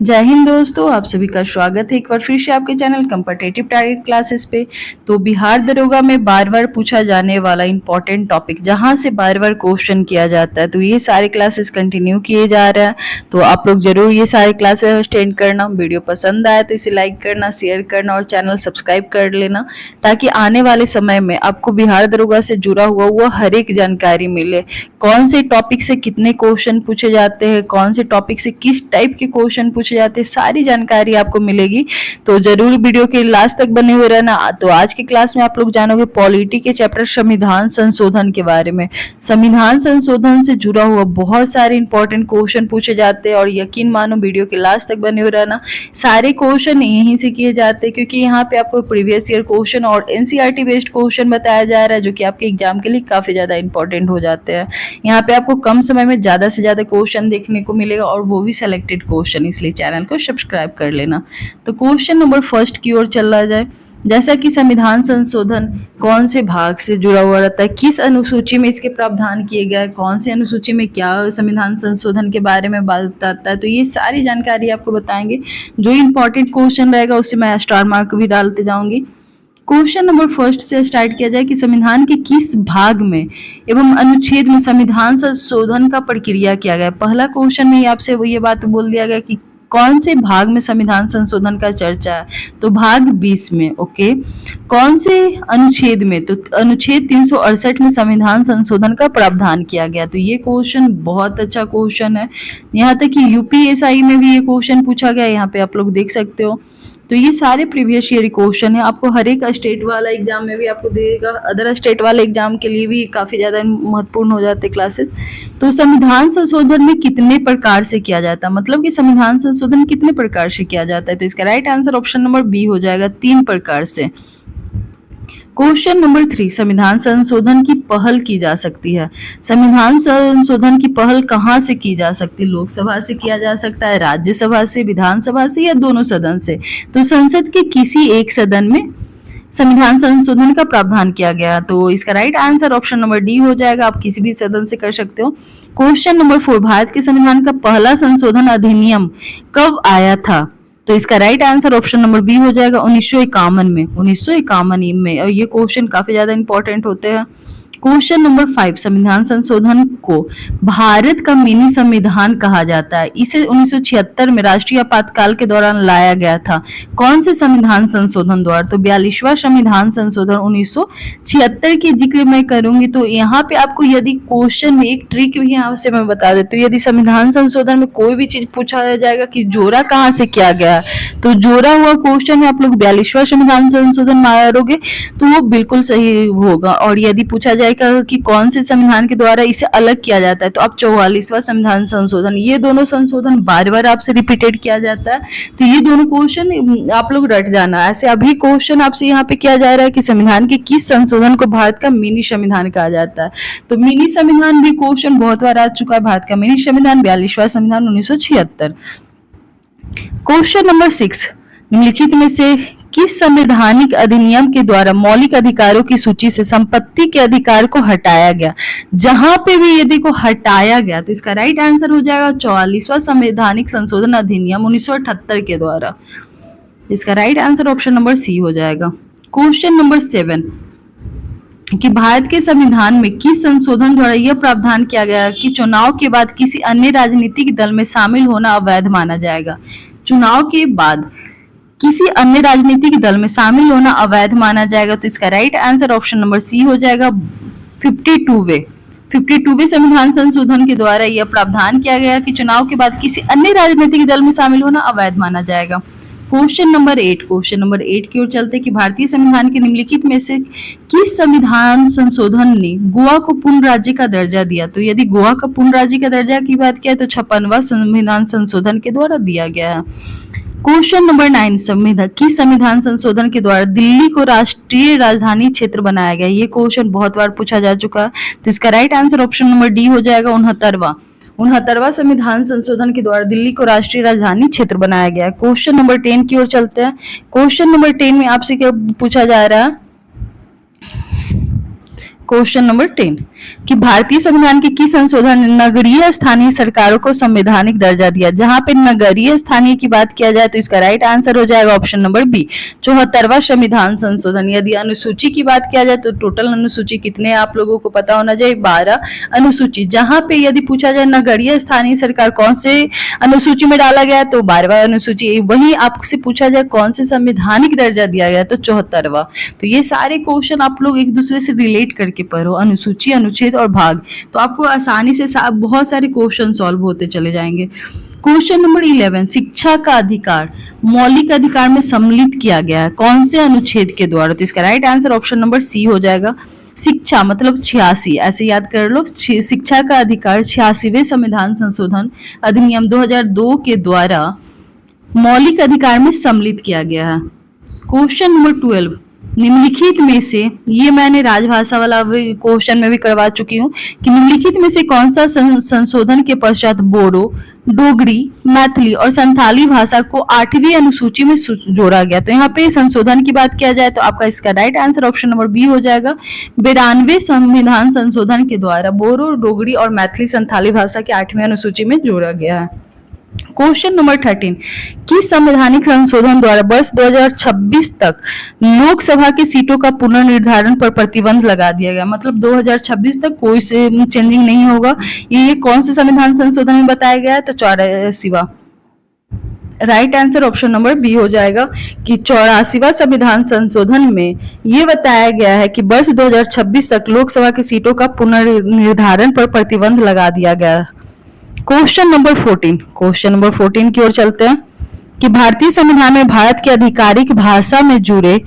जय हिंद दोस्तों, आप सभी का स्वागत है एक बार फिर से आपके चैनल कॉम्पिटिटिव टारगेट क्लासेस पे। तो बिहार दरोगा में बार बार पूछा जाने वाला इंपॉर्टेंट टॉपिक जहां से बार बार क्वेश्चन किया जाता है, तो ये सारे क्लासेस कंटिन्यू किए जा रहे हैं। तो आप लोग जरूर ये सारे क्लासेस अटेंड करना। वीडियो पसंद आए तो इसे लाइक करना, शेयर करना और चैनल सब्सक्राइब कर लेना, ताकि आने वाले समय में आपको बिहार दरोगा से जुड़ा हुआ हर एक जानकारी मिले। कौन से टॉपिक से कितने क्वेश्चन पूछे जाते हैं, कौन से टॉपिक से किस टाइप के क्वेश्चन पूछे जाते हैं, सारी जानकारी आपको मिलेगी। तो जरूर वीडियो के लास्ट तक बने हुए रहना। तो आज की क्लास में आप लोग जानोगे पॉलिटी के चैप्टर संविधान संशोधन के बारे में। संविधान संशोधन से जुड़ा हुआ बहुत सारे इंपॉर्टेंट क्वेश्चन पूछे जाते हैं और यकीन मानो वीडियो के लास्ट तक बने हुए रहना। सारे क्वेश्चन यहीं से किए जाते हैं, क्योंकि यहाँ पे आपको प्रीवियस ईयर क्वेश्चन और एनसीईआरटी बेस्ड क्वेश्चन बताया जा रहा है, जो कि आपके एग्जाम के लिए काफी ज्यादा इंपॉर्टेंट हो जाते हैं। यहाँ पे आपको कम समय में ज्यादा से ज्यादा क्वेश्चन देखने को मिलेगा और वो भी सिलेक्टेड क्वेश्चन, इसलिए चैनल को सब्सक्राइब कर लेना। तो क्वेश्चन नंबर फर्स्ट की ओर चला जाए। जैसा कि संविधान संशोधन कौन से भाग से जुड़ा हुआ रहता है, किस अनुसूची में इसके प्रावधान किए गए, कौन से अनुसूची में क्या संविधान संशोधन के बारे में बताता है, तो ये सारी जानकारी आपको बताएंगे। जो इंपॉर्टेंट क्वेश्चन रहेगा उससे मैं स्टार मार्क भी डालते जाऊंगी। क्वेश्चन नंबर फर्स्ट से स्टार्ट किया जाए कि संविधान के किस भाग में एवं अनुच्छेद में संविधान संशोधन का प्रक्रिया किया गया। पहला क्वेश्चन में ही आपसे वो ये बात बोल दिया गया कि कौन से भाग में संविधान संशोधन का चर्चा है, तो भाग 20 में। ओके, कौन से अनुच्छेद में, तो अनुच्छेद 368 में संविधान संशोधन का प्रावधान किया गया। तो ये क्वेश्चन बहुत अच्छा क्वेश्चन है। यहाँ तक कि यूपीएसआई में भी ये क्वेश्चन पूछा गया, यहाँ पे आप लोग देख सकते हो। तो ये सारे प्रीवियस ईयर क्वेश्चन है, आपको हर एक स्टेट वाला एग्जाम में भी आपको देगा, अदर स्टेट वाले एग्जाम के लिए भी काफी ज्यादा महत्वपूर्ण हो जाते क्लासेस। तो संविधान संशोधन में कितने प्रकार से किया जाता है, मतलब कि संविधान संशोधन कितने प्रकार से किया जाता है, तो इसका right answer option number B हो जाएगा, 3 प्रकार से। क्वेश्चन नंबर 3, संविधान संशोधन की पहल की जा सकती है। संविधान संशोधन की पहल कहाँ से की जा सकती है, लोकसभा से किया जा सकता है, राज्यसभा से, विधानसभा से, या दोनों सदन से। तो संसद के किसी एक सदन में संविधान संशोधन का प्रावधान किया गया, तो इसका right answer option number D हो जाएगा। आप किसी भी सदन से कर सकते हो। क्वेश्चन नंबर 4, भारत के संविधान का पहला संशोधन अधिनियम कब आया था, तो इसका right answer option number B हो जाएगा, 1951 में। 1951 में, और ये क्वेश्चन काफी ज्यादा इंपॉर्टेंट होते हैं। क्वेश्चन नंबर 5, संविधान संशोधन को भारत का मिनी संविधान कहा जाता है। इसे 1976 में राष्ट्रीय आपातकाल के दौरान लाया गया था। कौन से संविधान संशोधन द्वारा, तो 42वां संविधान संशोधन 1976 की जिक्र मैं करूंगी। तो यहाँ पे आपको यदि क्वेश्चन में एक ट्रिक भी यहाँ से मैं बता देती हूँ, यदि संविधान संशोधन में कोई भी चीज पूछा जाएगा कि जोड़ा कहाँ से किया गया, तो जोड़ा हुआ क्वेश्चन में आप लोग 42वां संविधान संशोधन मारोगे तो वो बिल्कुल सही होगा। और यदि पूछा जाए कि कौन से संविधान के द्वारा इसे अलग किया जाता है, तो अब 44वां संविधान संशोधन। ये दोनों संशोधन बार बार आपसे रिपीटेड किया जाता है, तो ये दोनों क्वेश्चन आप लोग रट जाना। ऐसे अभी क्वेश्चन आपसे यहाँ पे किया जा रहा है कि संविधान के किस संशोधन को भारत का मिनी संविधान कहा जाता है। तो मिनी संविधान भी क्वेश्चन बहुत बार आ चुका है। भारत का मिनी संविधान 42वां संविधान 1976। क्वेश्चन नंबर 6, निम्नलिखित में से किस संवैधानिक अधिनियम के द्वारा मौलिक अधिकारों की सूची से संपत्ति के अधिकार को हटाया गया। जहां पे भी यदि को हटाया गया, तो इसका राइट आंसर हो जाएगा 44वां संवैधानिक संशोधन अधिनियम 1978 के द्वारा। इसका right answer option number C हो जाएगा। क्वेश्चन नंबर 7, कि भारत के संविधान में किस संशोधन द्वारा यह प्रावधान किया गया कि चुनाव के बाद किसी अन्य राजनीतिक दल में शामिल होना अवैध माना जाएगा। चुनाव के बाद किसी अन्य राजनीतिक दल में शामिल होना अवैध माना जाएगा, तो इसका right answer option number C हो जाएगा, 52वें संविधान संशोधन के द्वारा यह प्रावधान किया गया कि चुनाव के बाद किसी अन्य राजनीतिक दल में शामिल होना अवैध माना जाएगा। क्वेश्चन नंबर 8 की ओर चलते कि भारतीय संविधान के निम्नलिखित में से किस संविधान संशोधन ने गोवा को पूर्ण राज्य का दर्जा दिया। तो यदि गोवा का पूर्ण राज्य का दर्जा की बात किया तो 56वां संविधान संशोधन के द्वारा दिया गया है। क्वेश्चन नंबर 9, किस संविधान संशोधन के द्वारा दिल्ली को राष्ट्रीय राजधानी क्षेत्र बनाया गया। ये क्वेश्चन बहुत बार पूछा जा चुका है, तो इसका right answer option number D हो जाएगा, 69वां संविधान संशोधन के द्वारा दिल्ली को राष्ट्रीय राजधानी क्षेत्र बनाया गया। क्वेश्चन नंबर 10 की ओर चलते हैं। क्वेश्चन नंबर 10 में आपसे क्या पूछा जा रहा है, क्वेश्चन नंबर 10, कि भारतीय संविधान के किस संशोधन ने नगरीय स्थानीय सरकारों को संवैधानिक दर्जा दिया। जहां पे नगरीय स्थानीय की बात किया जाए तो इसका राइट आंसर हो जाएगा ऑप्शन नंबर बी, 74वां संविधान संशोधन। यदि अनुसूची की बात किया जाए तो टोटल अनुसूची कितने आप लोगों को पता होना चाहिए, 12 अनुसूची। जहां पे यदि पूछा जाए नगरीय स्थानीय सरकार कौन से अनुसूची में डाला गया तो 12वां अनुसूची। वहीं आपसे पूछा जाए कौन से संवैधानिक दर्जा दिया गया तो 74वां। तो ये सारे क्वेश्चन आप लोग एक दूसरे से रिलेट करके पढ़ो, अनुसूची, अनुच्छेद और भाग, तो आपको आसानी से बहुत सारे क्वेश्चन सॉल्व होते चले जाएंगे। क्वेश्चन नंबर 11, शिक्षा का अधिकार मौलिक अधिकार में सम्मिलित किया गया है कौन से अनुच्छेद के द्वारा। तो इसका right answer option number C हो जाएगा। शिक्षा मतलब 86, ऐसे याद कर लो, शिक्षा का अधिकार 86वें संविधान संशोधन अधिनियम 2002 के द्वारा मौलिक अधिकार में सम्मिलित किया गया है। क्वेश्चन नंबर 12, निम्नलिखित में से, ये मैंने राजभाषा वाला क्वेश्चन में भी करवा चुकी हूँ, कि निम्नलिखित में से कौन सा संशोधन के पश्चात बोडो, डोगरी, मैथिली और संथाली भाषा को 8वीं अनुसूची में जोड़ा गया। तो यहाँ पे संशोधन की बात किया जाए तो आपका इसका right answer option number B हो जाएगा। 92वें संविधान संशोधन के द्वारा बोडो, डोगरी और मैथिली संथाली भाषा के 8वीं अनुसूची में जोड़ा गया है। क्वेश्चन नंबर 13, किस संवैधानिक संशोधन द्वारा वर्ष 2026 तक लोकसभा की सीटों का पुनर्निर्धारण पर प्रतिबंध लगा दिया गया। मतलब 2026 तक कोई चेंजिंग नहीं होगा। ये कौन से संविधान संशोधन में बताया गया है तो 84वां। Right answer option number B हो जाएगा कि 84वां संविधान संशोधन में ये बताया गया है कि वर्ष 2026 तक लोकसभा की सीटों का पुनर्निर्धारण पर प्रतिबंध लगा दिया गया। क्वेश्चन नंबर 14 की ओर चलते हैं, कि भारतीय संविधान में भारत की आधिकारिक भाषा में जुड़े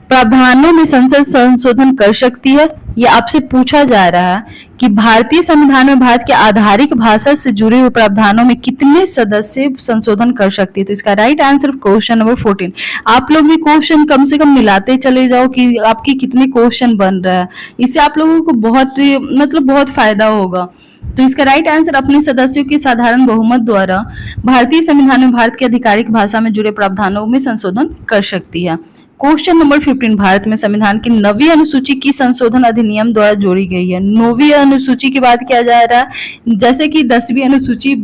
प्रावधानों में संसद संशोधन कर सकती है। ये आपसे पूछा जा रहा है कि भारतीय संविधान में भारत के आधारिक भाषा से जुड़े हुए प्रावधानों में कितने सदस्य संशोधन कर सकती है। तो इसका राइट आंसर क्वेश्चन नंबर 14। आप लोग भी क्वेश्चन कम से कम मिलाते चले जाओ कि आपके कितने क्वेश्चन बन रहा है, इससे आप लोगों को बहुत फायदा होगा। तो इसका राइट आंसर अपने सदस्यों के साधारण बहुमत द्वारा भारतीय संविधान में भारत की आधिकारिक भाषा में जुड़े प्रावधानों में संशोधन कर सकती है। क्वेश्चन नंबर 15, भारत में संविधान की 9वीं अनुसूची की संशोधन अधिनियम द्वारा जोड़ी गई है। 9वीं अनुसूची की बात किया जा रहा है, जैसे कि 10वीं अनुसूची,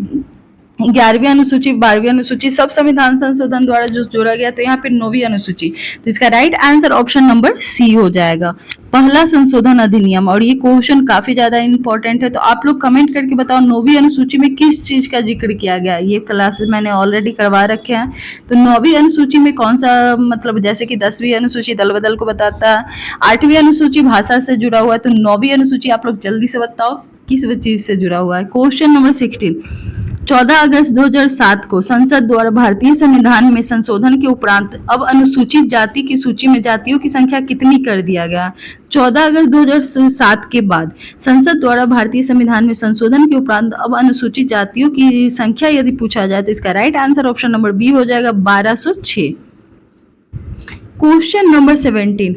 11वीं अनुसूची, 12वीं अनुसूची सब संविधान संशोधन द्वारा जो जोड़ा गया, तो यहाँ पे 9वीं अनुसूची। तो इसका right answer option number C हो जाएगा, पहला संशोधन अधिनियम। और ये क्वेश्चन काफी ज्यादा इंपॉर्टेंट है, तो आप लोग कमेंट करके बताओ 9वीं अनुसूची में किस चीज का जिक्र किया गया। ये क्लासेस मैंने ऑलरेडी करवा रखे हैं। तो 9वीं अनुसूची में कौन सा, मतलब जैसे कि 10वीं अनुसूची दल बदल को बताता है, 8वीं अनुसूची भाषा से जुड़ा हुआ है, तो 9वीं अनुसूची आप लोग जल्दी से बताओ किस चीज से जुड़ा हुआ है। क्वेश्चन नंबर 16, 14 अगस्त 2007 को संसद द्वारा भारतीय संविधान में संशोधन के उपरांत अब अनुसूचित जाति की सूची में जातियों की संख्या कितनी कर दिया गया। 14 अगस्त 2007 के बाद संसद द्वारा भारतीय संविधान में संशोधन के उपरांत अब अनुसूचित जातियों की संख्या यदि पूछा जाए तो इसका right answer option number B हो जाएगा, 1206। क्वेश्चन नंबर 17,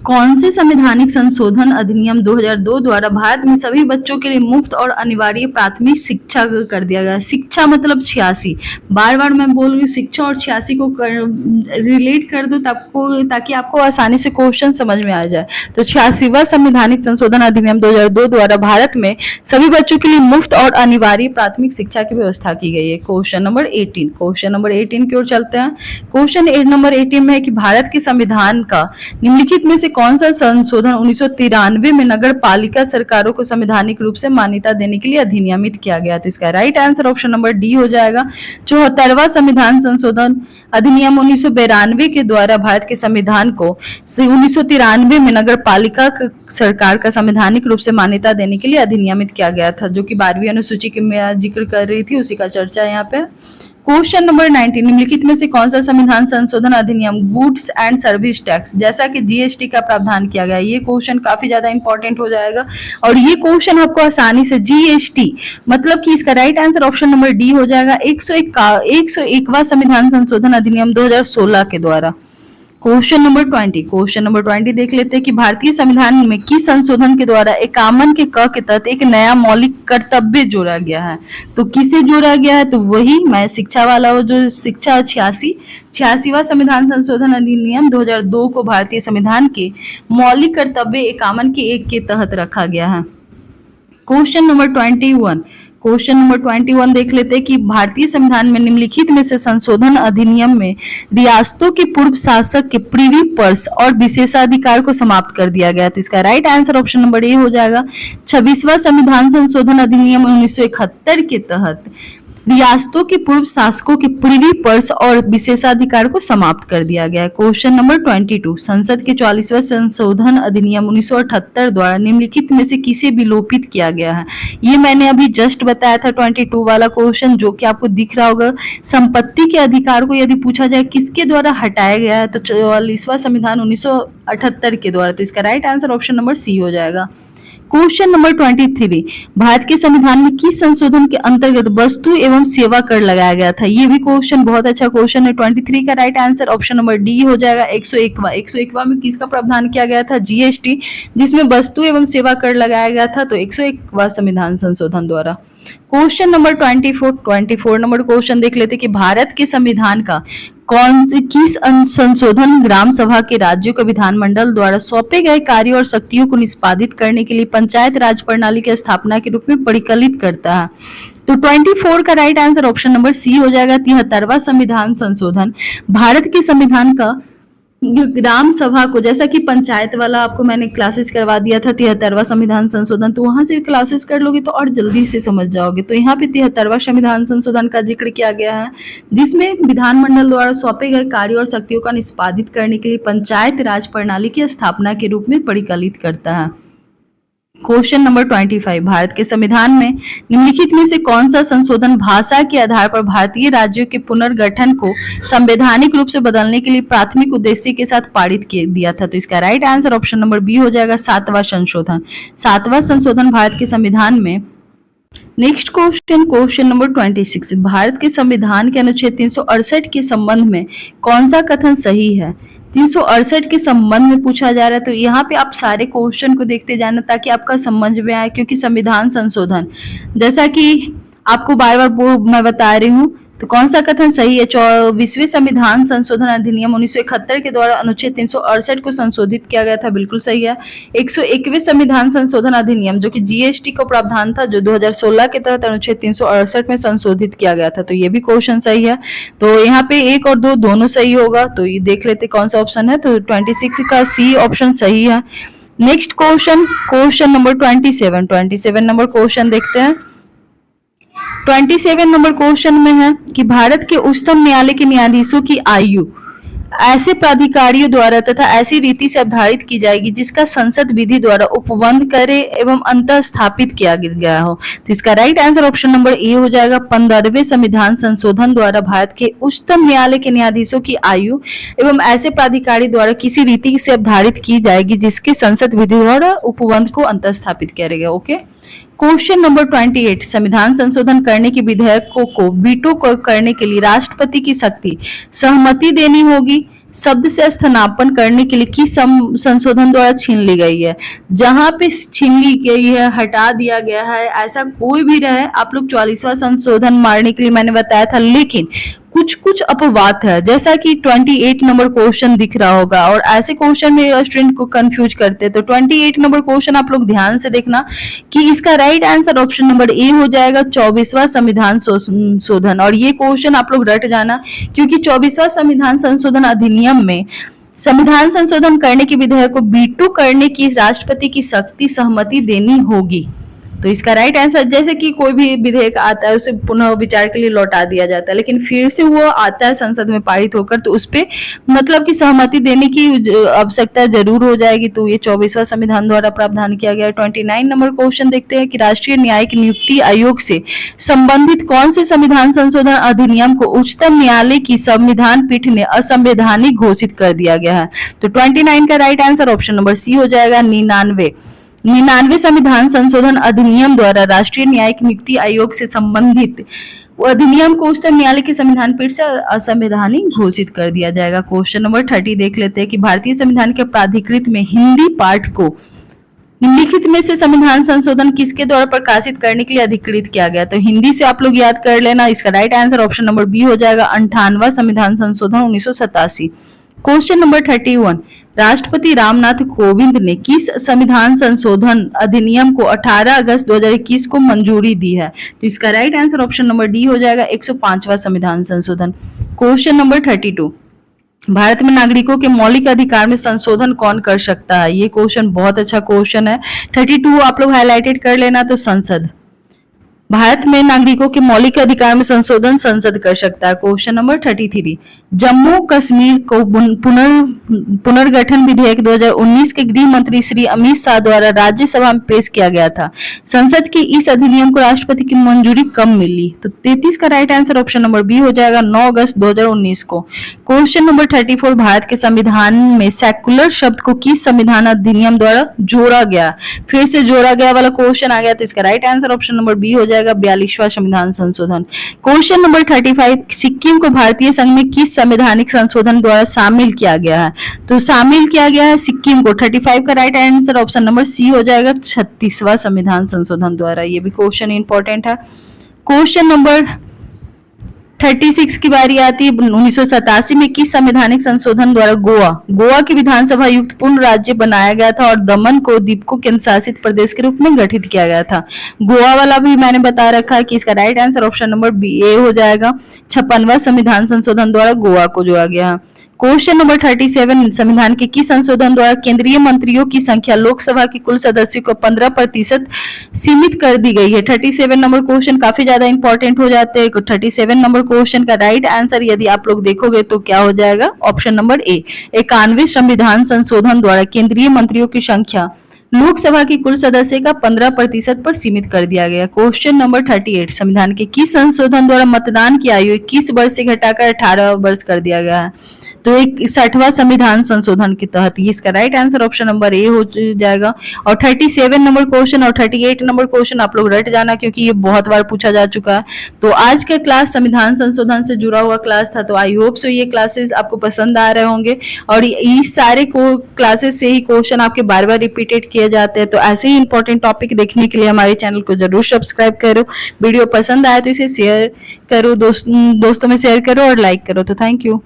कौन से संवैधानिक संशोधन अधिनियम 2002 द्वारा भारत में सभी बच्चों के लिए मुफ्त और अनिवार्य प्राथमिक शिक्षा कर दिया गया। शिक्षा मतलब 86, बार बार मैं बोल रही हूँ, शिक्षा और 86 को रिलेट कर दो ताकि आपको आसानी से क्वेश्चन समझ में आ जाए। तो 86वां संवैधानिक संशोधन अधिनियम 2002 द्वारा भारत में सभी बच्चों के लिए मुफ्त और अनिवार्य प्राथमिक शिक्षा की व्यवस्था की गई है। क्वेश्चन नंबर 18 की ओर चलते हैं। क्वेश्चन नंबर 18 में है कि भारत के संविधान का निम्नलिखित में से कौन सा संशोधन 1993 में नगर पालिका सरकारों को संवैधानिक रूप से मान्यता देने के लिए अधिनियमित किया गया। तो इसका right answer option number D हो जाएगा। 74वां संविधान संशोधन अधिनियम 1992 के द्वारा भारत के संविधान को 1993 में नगर पालिका सरकार का संवैधानिक रूप से मान्यता देने के लिए अधिनियमित किया गया था, जो कि 12वीं अनुसूची की मैं जिक्र कर रही थी, उसी का चर्चा यहाँ पे। क्वेश्चन नंबर 19, निम्नलिखित में से कौन सा संविधान संशोधन अधिनियम गुड्स एंड सर्विस टैक्स जैसा कि जीएसटी का प्रावधान किया गया। ये क्वेश्चन काफी ज्यादा इंपॉर्टेंट हो जाएगा और ये क्वेश्चन आपको आसानी से जीएसटी मतलब कि इसका right answer option number D हो जाएगा, 101वां संविधान संशोधन अधिनियम 2016 के द्वारा। क्वेश्चन नंबर 20 देख लेते हैं कि भारतीय संविधान में किस संशोधन के द्वारा 51 के क के तहत एक नया मौलिक कर्तव्य जोड़ा गया है। तो किसे जोड़ा गया है, तो वही मैं शिक्षा वाला वो जो शिक्षा 86वां संविधान संशोधन अधिनियम 2002 को भारतीय संविधान के मौलिक कर्तव्य 51 के 1 के तहत रखा गया है। क्वेश्चन नंबर 21 देख लेते हैं कि भारतीय संविधान में निम्नलिखित में से संशोधन अधिनियम में रियासतों के पूर्व शासक के प्रीवी पर्स और विशेषाधिकार को समाप्त कर दिया गया। तो इसका right answer option number A हो जाएगा। 26वां संविधान संशोधन अधिनियम 1971 के तहत रियासतों के पूर्व शासकों के प्रीवी पर्स और विशेषाधिकार को समाप्त कर दिया गया है। क्वेश्चन नंबर 22 संसद के 44वां संशोधन अधिनियम 1978 द्वारा निम्नलिखित में से किसे विलोपित किया गया है। ये मैंने अभी जस्ट बताया था 22 वाला क्वेश्चन, जो कि आपको दिख रहा होगा। संपत्ति के अधिकार को यदि पूछा जाए किसके द्वारा हटाया गया है, तो 44वां संविधान 1978 के द्वारा। तो इसका right answer option number C हो जाएगा। क्वेश्चन नंबर 23 भारत के संविधान में किस संशोधन के अंतर्गत वस्तु एवं सेवा कर लगाया गया था। ये भी क्वेश्चन बहुत अच्छा क्वेश्चन है। 23 का right answer option number D हो जाएगा। 101वां में किसका प्रावधान किया गया था, जीएसटी, जिसमें वस्तु एवं सेवा कर लगाया गया था। तो 101वां संविधान संशोधन द्वारा। क्वेश्चन नंबर 24 नंबर क्वेश्चन देख लेते कि भारत के संविधान का किस संशोधन ग्राम सभा के राज्यों के विधानमंडल द्वारा सौंपे गए कार्यों और शक्तियों को निष्पादित करने के लिए पंचायत राज प्रणाली की स्थापना के रूप में परिकलित करता है। तो 24 का right answer option number C हो जाएगा। 73वां संविधान संशोधन भारत के संविधान का ग्राम सभा को, जैसा कि पंचायत वाला आपको मैंने क्लासेस करवा दिया था 73वां संविधान संशोधन, तो वहां से क्लासेस कर लोगे तो और जल्दी से समझ जाओगे। तो यहाँ पे 73वां संविधान संशोधन का जिक्र किया गया है, जिसमें विधानमंडल द्वारा सौंपे गए कार्यों और शक्तियों का निष्पादित करने के लिए पंचायत राज प्रणाली की स्थापना के रूप में परिकलित करता है। क्वेश्चन नंबर 25 भारत के संविधान में निम्नलिखित में से कौन सा संशोधन भाषा के आधार पर भारतीय राज्यों के पुनर्गठन को संवैधानिक रूप से बदलने के लिए प्राथमिक उद्देश्य के साथ पारित दिया था। तो इसका right answer option number B हो जाएगा। 7वां संशोधन भारत के संविधान में। नेक्स्ट क्वेश्चन नंबर 26 भारत के संविधान के अनुच्छेद 368 के संबंध में कौन सा कथन सही है। 368 के संबंध में पूछा जा रहा है। तो यहाँ पे आप सारे क्वेश्चन को देखते जाना ताकि आपका समझ में आए, क्योंकि संविधान संशोधन जैसा कि आपको बार बार मैं बता रही हूँ, तो कौन सा कथन सही है। 24वें संविधान संशोधन अधिनियम 1971 के द्वारा अनुच्छेद 368 को संशोधित किया गया था, बिल्कुल सही है। 101वें संविधान संशोधन अधिनियम जो कि जीएसटी का प्रावधान था, जो 2016 के तहत अनुच्छेद 368 में संशोधित किया गया था, तो ये भी क्वेश्चन सही है। तो यहाँ पे 1 और 2 दोनों सही होगा। तो ये देख लेते कौन सा ऑप्शन है। तो 26 का सी ऑप्शन सही है। Next question number 27 number question देखते हैं। 27 नंबर क्वेश्चन में है कि भारत के उच्चतम न्यायालय के न्यायाधीशों की आयु ऐसे प्राधिकारियों द्वारा तथा ऐसी रीति से निर्धारित की जाएगी जिसका संसद विधि द्वारा उपबंध करे एवं अंतः स्थापित किया गया हो। तो इसका right answer option number A हो जाएगा। 15वें संविधान संशोधन द्वारा भारत के उच्चतम न्यायालय के न्यायाधीशों की आयु एवं ऐसे प्राधिकारी द्वारा किसी रीति से निर्धारित की जाएगी जिसके संसद विधि द्वारा उपबंध को अंतः स्थापित किया गया। ओके। क्वेश्चन नंबर 28 संविधान संशोधन करने के विधेयकों को वीटो करने के लिए राष्ट्रपति की शक्ति सहमति देनी होगी। शब्द से स्थानापन्न करने के लिए किस संशोधन द्वारा छीन ली गई है। जहां पे छीन ली गई है, हटा दिया गया है, ऐसा कोई भी रहे, आप लोग 44वां संशोधन मारने के लिए मैंने बताया था, लेकिन कुछ अपवाद है, जैसा कि 28 नंबर क्वेश्चन दिख रहा होगा। और ऐसे क्वेश्चन में स्टूडेंट को कंफ्यूज करते हैं। तो 28 नंबर क्वेश्चन आप लोग ध्यान से देखना कि इसका right answer option number A हो जाएगा, 24वां संविधान संशोधन। और ये क्वेश्चन आप लोग रट जाना, क्योंकि 24वां संविधान संशोधन अधिनियम में संविधान संशोधन करने के विधेयक को वीटो करने की राष्ट्रपति की शक्ति सहमति देनी होगी। तो इसका राइट आंसर, जैसे कि कोई भी विधेयक आता है उसे पुनः विचार के लिए लौटा दिया जाता है, लेकिन फिर से वो आता है संसद में पारित होकर, तो उस पे मतलब कि सहमति देने की आवश्यकता जरूर हो जाएगी। तो ये 24वां संविधान द्वारा प्रावधान किया गया है। 29 नंबर क्वेश्चन देखते हैं कि राष्ट्रीय न्यायिक नियुक्ति आयोग से संबंधित कौन से संविधान संशोधन अधिनियम को उच्चतम न्यायालय की संविधान पीठ ने असंवैधानिक घोषित कर दिया गया है। तो 29 का right answer option number C हो जाएगा। 99वें संविधान संशोधन अधिनियम द्वारा राष्ट्रीय न्यायिक नियुक्ति आयोग से संबंधित अधिनियम को उच्चतम न्यायालय के संविधान पीठ से असंवैधानिक घोषित कर दिया जाएगा। क्वेश्चन नंबर 30 देख लेते हैं कि भारतीय संविधान के प्राधिकृत में हिंदी पाठ को निम्नलिखित में से संविधान संशोधन किसके द्वारा प्रकाशित करने के लिए अधिकृत किया गया? तो हिंदी से आप लोग याद कर लेना, इसका right answer option number B हो जाएगा, 58वां संविधान संशोधन 1987। क्वेश्चन नंबर 31, राष्ट्रपति रामनाथ कोविंद ने किस संविधान संशोधन अधिनियम को 18 अगस्त 2021 को मंजूरी दी है? तो इसका right answer option number D हो जाएगा, 105वां संविधान संशोधन। क्वेश्चन नंबर 32, भारत में नागरिकों के मौलिक अधिकार में संशोधन कौन कर सकता है? ये क्वेश्चन बहुत अच्छा क्वेश्चन है। 32 आप लोग हाईलाइटेड कर लेना। तो संसद, भारत में नागरिकों के मौलिक अधिकार में संशोधन संसद कर सकता है। क्वेश्चन नंबर 33, जम्मू कश्मीर को पुनर्गठन विधेयक 2019 के गृह मंत्री श्री अमित शाह द्वारा राज्यसभा में पेश किया गया था। संसद के इस अधिनियम को राष्ट्रपति की मंजूरी कब मिली? तो 33 का right answer option number B हो जाएगा, 9 अगस्त 2019 को। क्वेश्चन नंबर 34, भारत के संविधान में सेक्युलर शब्द को किस संविधान अधिनियम द्वारा जोड़ा गया? फिर से जोड़ा गया वाला क्वेश्चन आ गया, तो इसका right answer option number B हो जाएगा, 42वां संविधान संशोधन। क्वेश्चन नंबर 35, सिक्किम को भारतीय संघ में किस संवैधानिक संशोधन द्वारा शामिल किया गया है? तो शामिल किया गया है सिक्किम को। 35 का right answer option number C हो जाएगा, 36वां संविधान संशोधन द्वारा। ये भी क्वेश्चन इंपॉर्टेंट है। क्वेश्चन नंबर 36 की बारी आती है। 1987 में किस संवैधानिक संशोधन द्वारा गोवा की विधानसभा युक्त पूर्ण राज्य बनाया गया था और दमन को द्वीप केंद्र शासित प्रदेश के रूप में गठित किया गया था? गोवा वाला भी मैंने बता रखा है कि इसका right answer option number B A हो जाएगा, 56वां संविधान संशोधन द्वारा गोवा को जोड़ा गया है। क्वेश्चन नंबर 37, संविधान के किस संशोधन द्वारा केंद्रीय मंत्रियों की संख्या लोकसभा के कुल सदस्यों को 15% सीमित कर दी गई है? 37 नंबर क्वेश्चन काफी ज्यादा इंपॉर्टेंट हो जाते हैं। 37 नंबर क्वेश्चन का राइट आंसर यदि आप लोग देखोगे तो क्या हो जाएगा, ऑप्शन नंबर ए, 91वें संविधान संशोधन द्वारा केंद्रीय मंत्रियों की संख्या लोकसभा की कुल सदस्य का 15% पर सीमित कर दिया गया। क्वेश्चन नंबर 38, संविधान के किस संशोधन द्वारा मतदान की आयु 21 वर्ष से घटाकर 18 वर्ष कर दिया गया है? तो 61वां संविधान संशोधन के तहत। इसका right answer option number A हो जाएगा। और 37 नंबर क्वेश्चन और 38 नंबर क्वेश्चन आप लोग रट जाना, क्योंकि ये बहुत बार पूछा जा चुका है। तो आज का क्लास संविधान संशोधन से जुड़ा हुआ क्लास था। तो आई होप सो ये क्लासेस आपको पसंद आ रहे होंगे और इस सारे क्लासेस से ही क्वेश्चन आपके बार बार रिपीटेड किए जाते हैं। तो ऐसे ही इंपॉर्टेंट टॉपिक देखने के लिए हमारे चैनल को जरूर सब्सक्राइब करो। वीडियो पसंद आए तो इसे शेयर करो, दोस्तों में शेयर करो और लाइक करो। तो थैंक यू।